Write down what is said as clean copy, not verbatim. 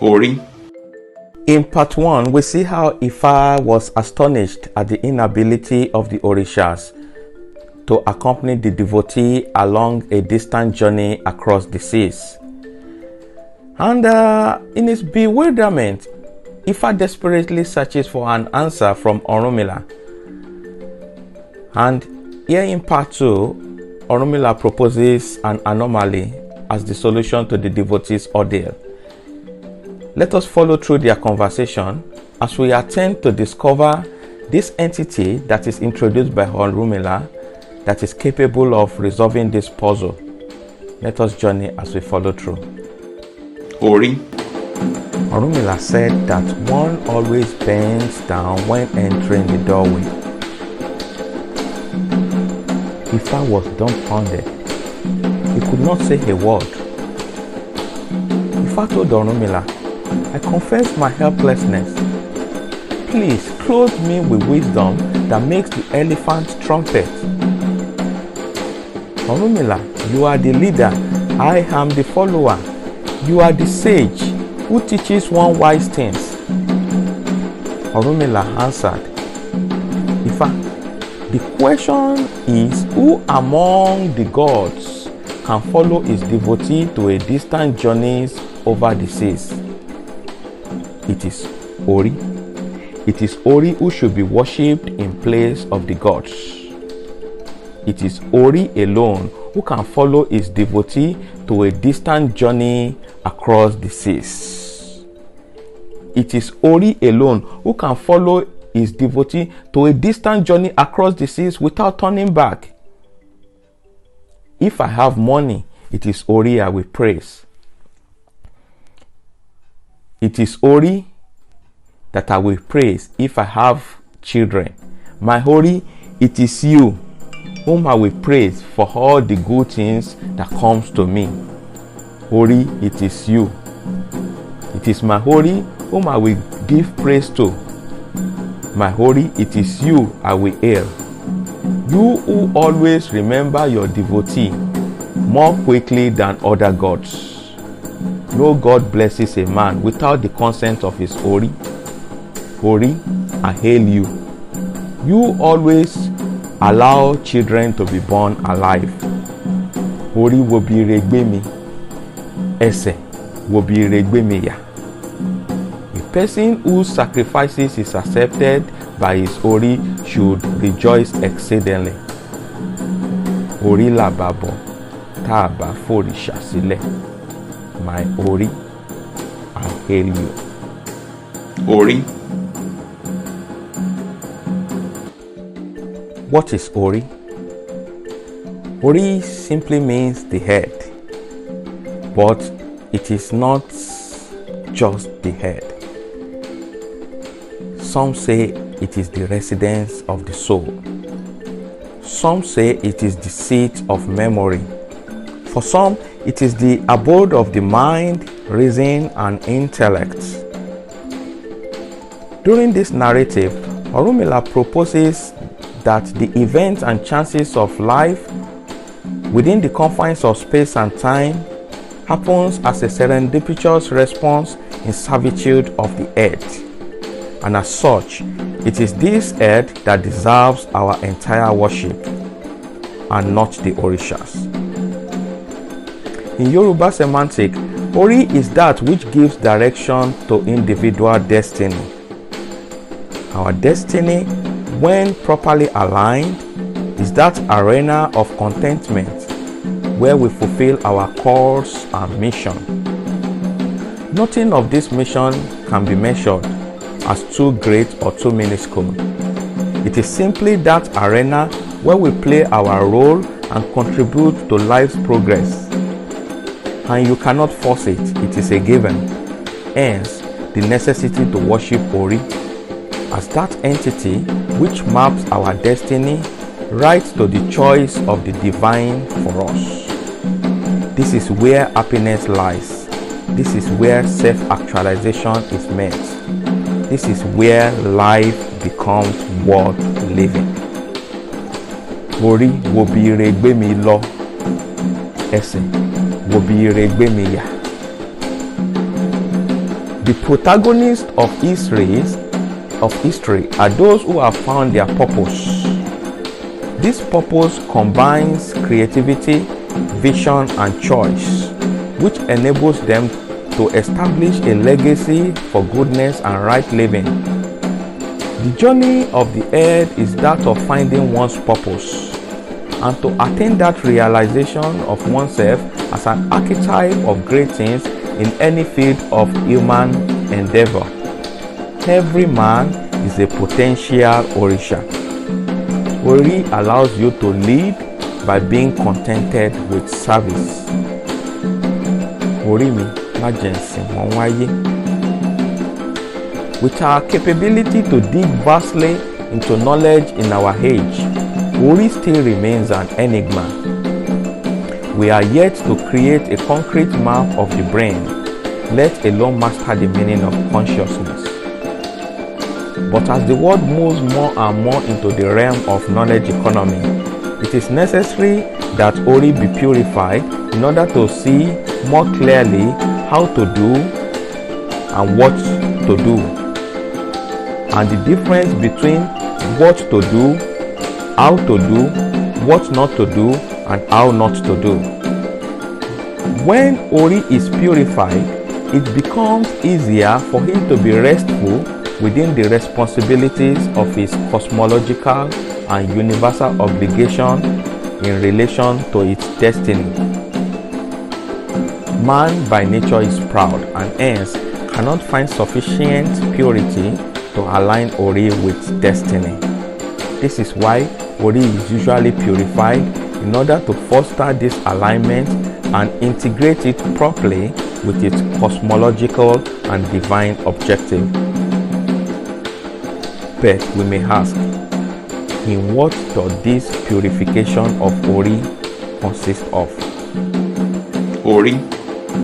Ori. In part 1, we see how Ifa was astonished at the inability of the Orishas to accompany the devotee along a distant journey across the seas. And in his bewilderment, Ifa desperately searches for an answer from Orunmila. And here in part 2, Orunmila proposes an anomaly as the solution to the devotee's ordeal. Let us follow through their conversation as we attempt to discover this entity that is introduced by Orunmila that is capable of resolving this puzzle. Let us journey as we follow through. Ori. Orunmila said that one always bends down when entering the doorway. Ifa was dumbfounded. He could not say a word. Ifa told Orunmila, "I confess my helplessness. Please clothe me with wisdom that makes the elephant trumpet." Orunmila, you are the leader, I am the follower. You are the sage who teaches one wise things. Orunmila answered, Ifa, the question is who among the gods can follow his devotee to a distant journeys over the seas? It is Ori. It is Ori who should be worshipped in place of the gods. It is Ori alone who can follow his devotee to a distant journey across the seas. It is Ori alone who can follow his devotee to a distant journey across the seas without turning back. If I have money, it is Ori I will praise. It is Ori that I will praise if I have children. My Ori, it is you whom I will praise for all the good things that comes to me. Ori, it is you. It is my Ori whom I will give praise to. My Ori, it is you I will hail. You who always remember your devotee more quickly than other gods. No God blesses a man without the consent of his Ori. Ori, I hail you. You always allow children to be born alive. Ori will be regbemi. Ese will be regbemi ya. A person whose sacrifices is accepted by his Ori should rejoice exceedingly. Ori la babo, taba forisha sile. My Ori, I hail you. Ori. What is Ori? Ori simply means the head, but it is not just the head. Some say it is the residence of the soul. Some say it is the seat of memory. For some, it is the abode of the mind, reason, and intellect. During this narrative, Orunmila proposes that the events and chances of life within the confines of space and time happens as a serendipitous response in servitude of the earth. And as such, it is this earth that deserves our entire worship and not the Orishas. In Yoruba semantic, Ori is that which gives direction to individual destiny. Our destiny, when properly aligned, is that arena of contentment where we fulfill our course and mission. Nothing of this mission can be measured as too great or too minuscule. It is simply that arena where we play our role and contribute to life's progress. And you cannot force it, it is a given. Hence, the necessity to worship Ori as that entity which maps our destiny right to the choice of the divine for us. This is where happiness lies. This is where self-actualization is met. This is where life becomes worth living. Ori will be regbemi lo. Ese will be regbemi ya. The protagonists of history are those who have found their purpose. This purpose combines creativity, vision, and choice, which enables them to establish a legacy for goodness and right living. The journey of the earth is that of finding one's purpose, and to attain that realization of oneself as an archetype of great things in any field of human endeavor. Every man is a potential Orisha. Ori allows you to lead by being contented with service. Ori mi má jẹ́ n sìn wọ́n wáyé. With our capability to dig vastly into knowledge in our age, Ori still remains an enigma. We are yet to create a concrete map of the brain, let alone master the meaning of consciousness. But as the world moves more and more into the realm of knowledge economy, it is necessary that Ori be purified in order to see more clearly how to do and what to do, and the difference between what to do, how to do, what not to do, and how not to do. When Ori is purified, it becomes easier for him to be restful within the responsibilities of his cosmological and universal obligation in relation to its destiny. Man by nature is proud and hence cannot find sufficient purity to align Ori with destiny. This is why Ori is usually purified in order to foster this alignment and integrate it properly with its cosmological and divine objective. But we may ask, in what does this purification of Ori consist of? Ori